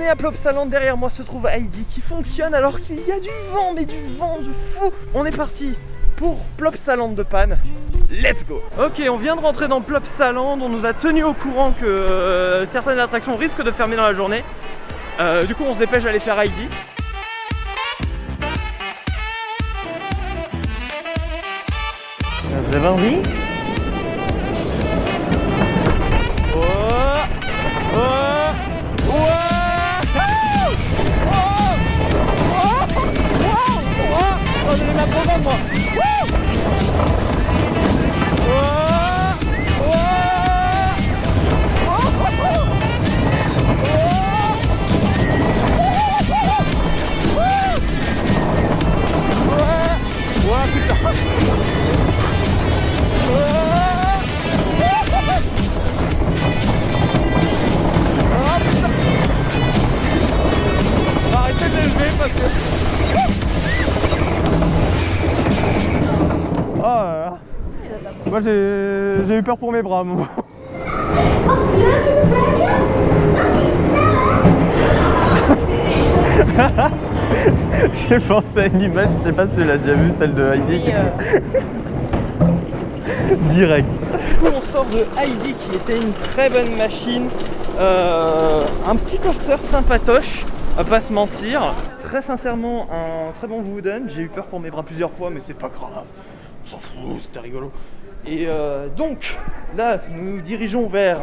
est à Plopsaland, derrière moi se trouve Heidi qui fonctionne alors qu'il y a du vent, mais du vent de fou. On est parti pour Plopsaland de Panne. Let's go. Ok, on vient de rentrer dans Plopsaland, on nous a tenu au courant que certaines attractions risquent de fermer dans la journée. Du coup on se dépêche d'aller faire Heidi. C'est parti. Oh, je vais mettre devant moi. Arrêtez de l'élever parce que... Oh là là. Moi j'ai eu peur pour mes bras moi. Was het leuk in de bergen? Dat ging sneller. J'ai pensé à une image, je sais pas si tu l'as déjà vue, celle de Heidi qui direct. Du coup on sort de Heidi qui était une très bonne machine. Un petit coaster sympatoche, à pas se mentir. Très sincèrement un très bon wooden. J'ai eu peur pour mes bras plusieurs fois mais c'est pas grave. On s'en fout, c'était rigolo. Et donc là nous nous dirigeons vers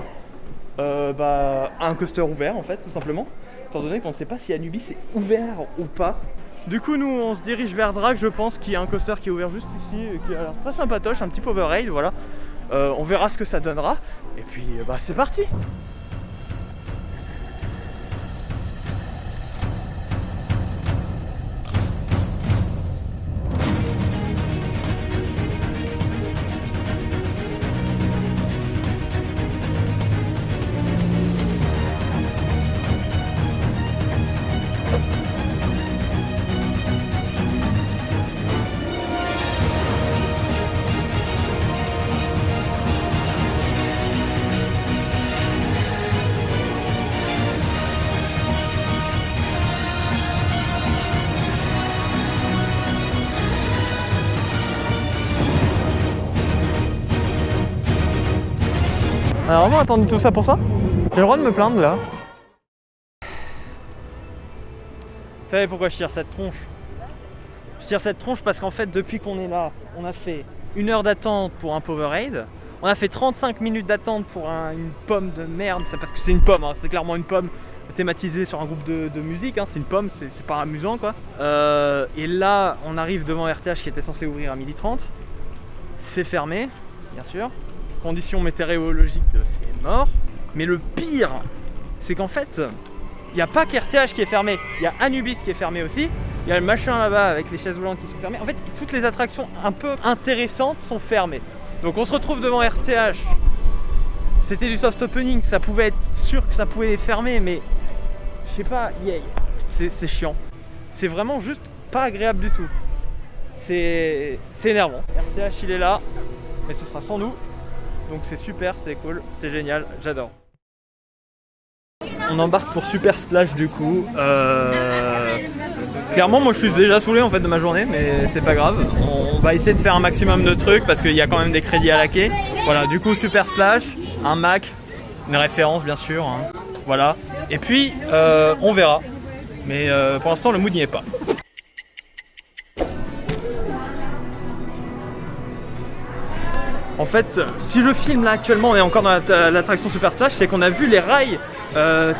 un coaster ouvert en fait tout simplement. Étant donné qu'on ne sait pas si Anubis est ouvert ou pas. Du coup nous on se dirige vers Drag je pense qu'il y a un coaster qui est ouvert juste ici et qui a l'air très sympatoche, un petit Powerade voilà. On verra ce que ça donnera et puis c'est parti. On a vraiment attendu tout ça pour ça? J'ai le droit de me plaindre là. Vous savez pourquoi je tire cette tronche? Je tire cette tronche parce qu'en fait depuis qu'on est là, on a fait 1 heure d'attente pour un Powerade. On a fait 35 minutes d'attente pour une pomme de merde. C'est parce que c'est une pomme, hein. C'est clairement une pomme thématisée sur un groupe de musique, hein. C'est une pomme, c'est pas amusant quoi. Et là on arrive devant RTH qui était censé ouvrir à 12h30. C'est fermé, bien sûr. Conditions météorologiques, c'est mort. Mais le pire, c'est qu'en fait, il n'y a pas qu'RTH qui est fermé, il y a Anubis qui est fermé aussi. Il y a le machin là-bas avec les chaises roulantes qui sont fermées. En fait, toutes les attractions un peu intéressantes sont fermées. Donc on se retrouve devant RTH. C'était du soft opening, ça pouvait être sûr que ça pouvait fermer, mais je sais pas, c'est chiant. C'est vraiment juste pas agréable du tout. C'est énervant. RTH il est là, mais ce sera sans nous. Donc c'est super, c'est cool, c'est génial, j'adore. On embarque pour Super Splash du coup. Clairement moi je suis déjà saoulé en fait de ma journée, mais c'est pas grave. On va essayer de faire un maximum de trucs parce qu'il y a quand même des crédits à laquer. Voilà, du coup Super Splash, un Mac, une référence bien sûr, hein. Voilà. Et puis on verra. Mais pour l'instant le mood n'y est pas. En fait, si je filme là actuellement, on est encore dans l'attraction Super Splash, c'est qu'on a vu les rails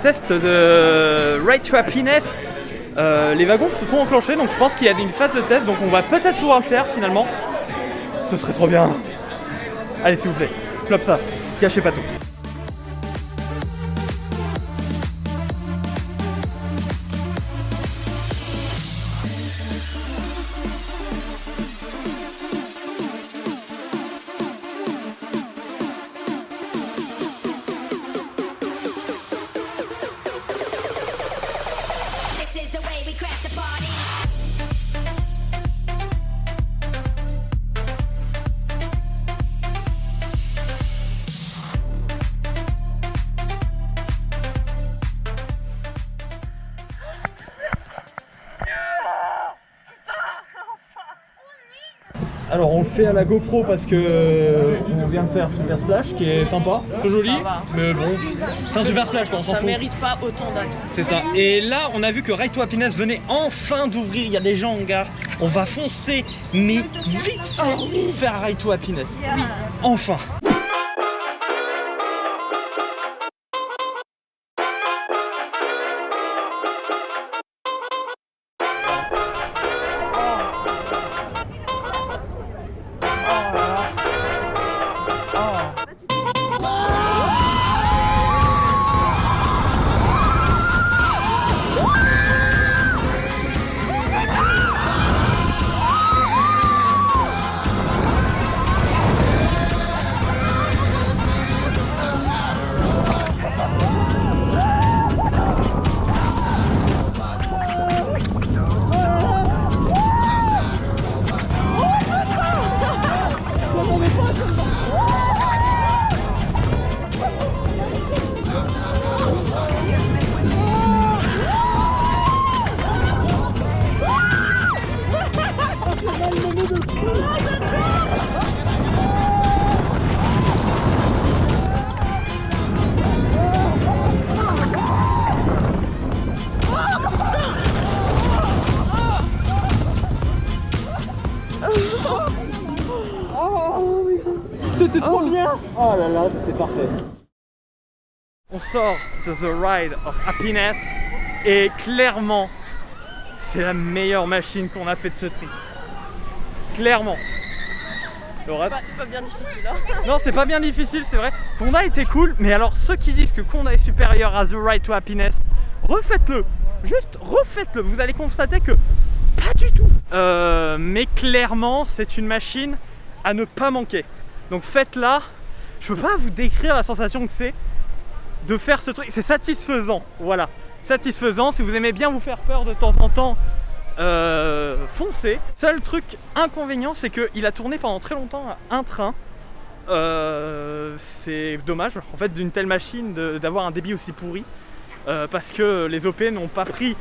test de Ride to Happiness. Les wagons se sont enclenchés, donc je pense qu'il y a une phase de test, donc on va peut-être pouvoir le faire finalement. Ce serait trop bien. Allez s'il vous plaît, flop ça, cachez pas tout. Alors on le fait à la GoPro parce que on vient de faire Super Splash qui est sympa, c'est joli, mais bon, c'est un Super Splash quand on s'en fout. Ça mérite pas autant d'attentes. C'est ça. Et là on a vu que Ride to Happiness venait enfin d'ouvrir, il y a des gens gars, on va foncer, mais vite faire Ride to Happiness. Oui, enfin. C'était trop bien! Oh là là, c'était parfait. On sort de The Ride of Happiness et clairement, c'est la meilleure machine qu'on a fait de ce trip. Clairement. C'est pas bien difficile, hein. Non, c'est pas bien difficile, c'est vrai. Conda était cool, mais alors ceux qui disent que Conda est supérieur à The Ride to Happiness, refaites-le. Juste refaites-le. Vous allez constater que pas du tout. Mais clairement, c'est une machine à ne pas manquer. Donc faites-la. Je peux pas vous décrire la sensation que c'est de faire ce truc. C'est satisfaisant. Voilà. Satisfaisant. Si vous aimez bien vous faire peur de temps en temps, foncez. Seul truc inconvénient, c'est qu'il a tourné pendant très longtemps à un train. C'est dommage en fait d'une telle machine d'avoir un débit aussi pourri, parce que les OP n'ont pas pris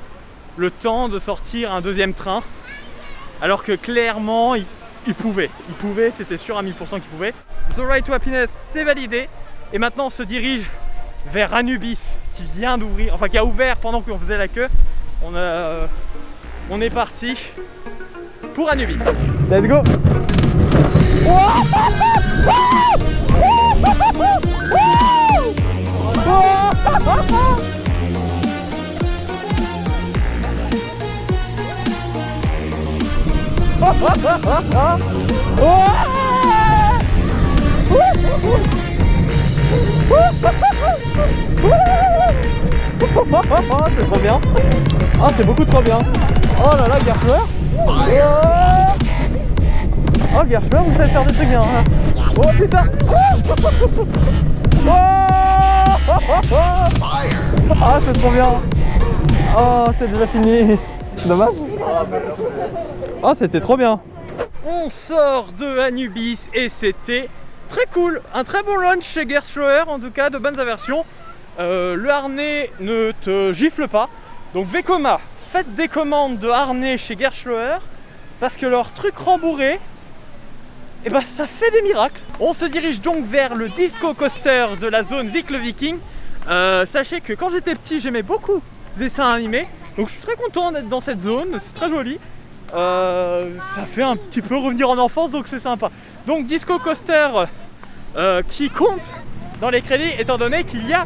le temps de sortir un deuxième train, alors que clairement ils pouvaient, c'était sûr à 1000% qu'ils pouvaient. The Ride to Happiness, c'est validé, et maintenant on se dirige vers Anubis qui vient d'ouvrir, enfin qui a ouvert pendant qu'on faisait la queue. On est parti pour Anubis. Let's go. C'est trop bien. Ah, c'est beaucoup trop bien. Oh là là, Gershwer. Oh, Gershwer, vous savez faire des trucs bien. Hein. Oh putain. Ah, c'est trop bien. Oh, c'est déjà fini. Dommage. Oh, c'était trop bien. On sort de Anubis et c'était très cool. Un très bon launch chez Gershwer, en tout cas, de bonnes aversions. Le harnais ne te gifle pas. Donc Vekoma, faites des commandes de harnais chez Gershwer parce que leur truc rembourré, et ben ça fait des miracles. On se dirige donc vers le disco coaster de la zone Vic le Viking. Sachez que quand j'étais petit, j'aimais beaucoup les dessins animés. Donc je suis très content d'être dans cette zone, c'est très joli. Ça fait un petit peu revenir en enfance, donc c'est sympa. Donc disco coaster qui compte dans les crédits, étant donné qu'il y a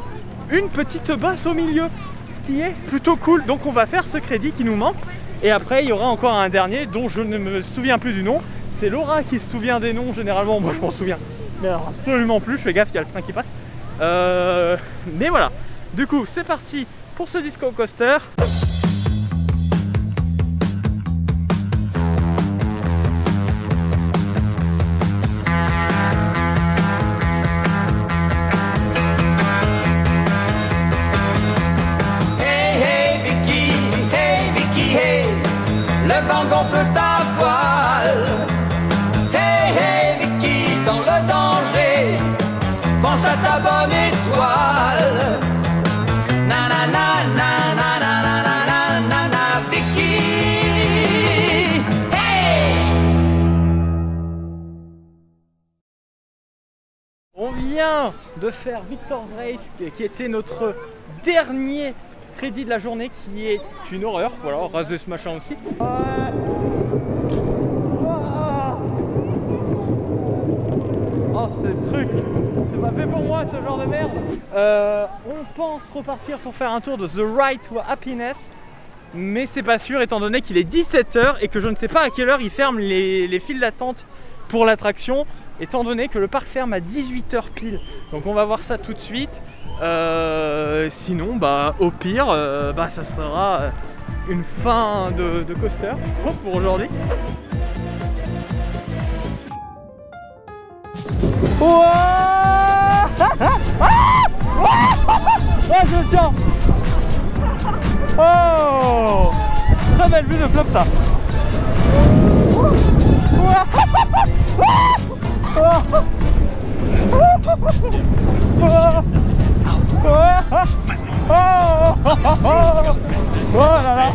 une petite bosse au milieu, ce qui est plutôt cool. Donc on va faire ce crédit qui nous manque, et après il y aura encore un dernier dont je ne me souviens plus du nom. C'est Laura qui se souvient des noms généralement, moi je m'en souviens mais alors absolument plus, je fais gaffe, il y a le train qui passe. Mais voilà, du coup c'est parti pour ce disco coaster. Le vent gonfle ta voile. Hey, hey, Vicky, dans le danger, pense à ta bonne étoile. Na na na na na na na na. vient de faire Victor's Race, qui était notre dernier crédit de la journée, qui est une horreur. Voilà, raser ce machin aussi. Oh, ce truc, c'est pas fait pour moi, ce genre de merde. On pense repartir pour faire un tour de The Ride to Happiness, mais c'est pas sûr étant donné qu'il est 17h et que je ne sais pas à quelle heure ils ferment les files d'attente pour l'attraction, étant donné que le parc ferme à 18h pile. Donc on va voir ça tout de suite. Sinon, bah au pire, ça sera une fin de coaster, je pense, pour aujourd'hui. Oh, je tiens. Oh, très belle vue de flop ça. Oh là là.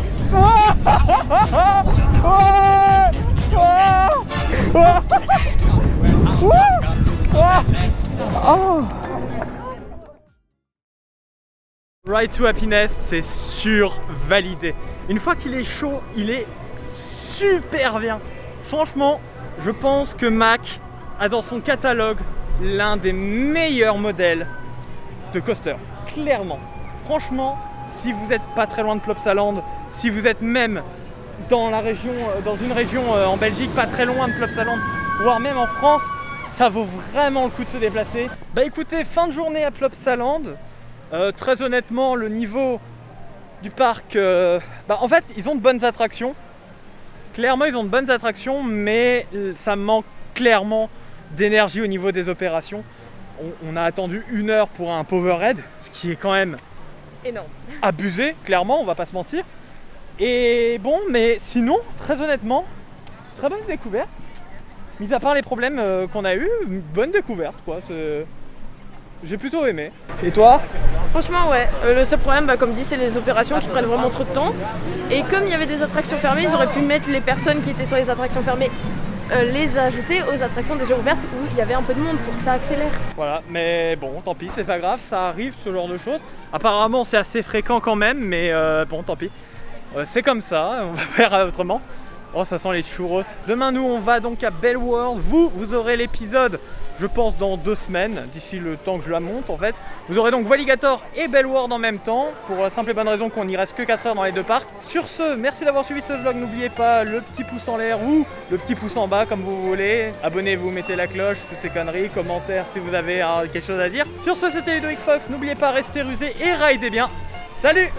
Ride to Happiness, c'est survalidé. Une fois qu'il est chaud, il est super bien. Franchement, je pense que Mack a dans son catalogue l'un des meilleurs modèles de coaster. Clairement. Franchement, si vous n'êtes pas très loin de Plopsaland, si vous êtes même dans la région, dans une région en Belgique, pas très loin de Plopsaland, voire même en France, ça vaut vraiment le coup de se déplacer. Bah écoutez, fin de journée à Plopsaland. Très honnêtement, le niveau du parc, en fait, ils ont de bonnes attractions. Clairement, ils ont de bonnes attractions, mais ça manque clairement d'énergie au niveau des opérations. On a attendu 1 heure pour un Powerhead, ce qui est quand même énorme, abusé, clairement, on va pas se mentir. Et bon, mais sinon, très honnêtement, très bonne découverte. Mis à part les problèmes qu'on a eu, une bonne découverte, quoi. J'ai plutôt aimé. Et toi? Franchement, ouais. Le seul problème, comme dit, c'est les opérations qui prennent vraiment trop de temps. Et comme il y avait des attractions fermées, ils auraient pu mettre les personnes qui étaient sur les attractions fermées, les ajouter aux attractions déjà ouvertes où il y avait un peu de monde pour que ça accélère. Voilà, mais bon, tant pis, c'est pas grave, ça arrive ce genre de choses. Apparemment, c'est assez fréquent quand même, mais bon, tant pis. C'est comme ça, on va faire autrement. Oh, ça sent les churros. Demain, nous, on va donc à Bellworld. Vous aurez l'épisode, je pense, dans 2 semaines, d'ici le temps que je la monte, en fait. Vous aurez donc Walligator et Bellworld en même temps, pour la simple et bonne raison qu'on n'y reste que 4 heures dans les 2 parcs. Sur ce, merci d'avoir suivi ce vlog. N'oubliez pas le petit pouce en l'air ou le petit pouce en bas, comme vous voulez. Abonnez-vous, mettez la cloche, toutes ces conneries, commentaires si vous avez quelque chose à dire. Sur ce, c'était Ludovic Fox. N'oubliez pas, restez rusés et ridez bien. Salut!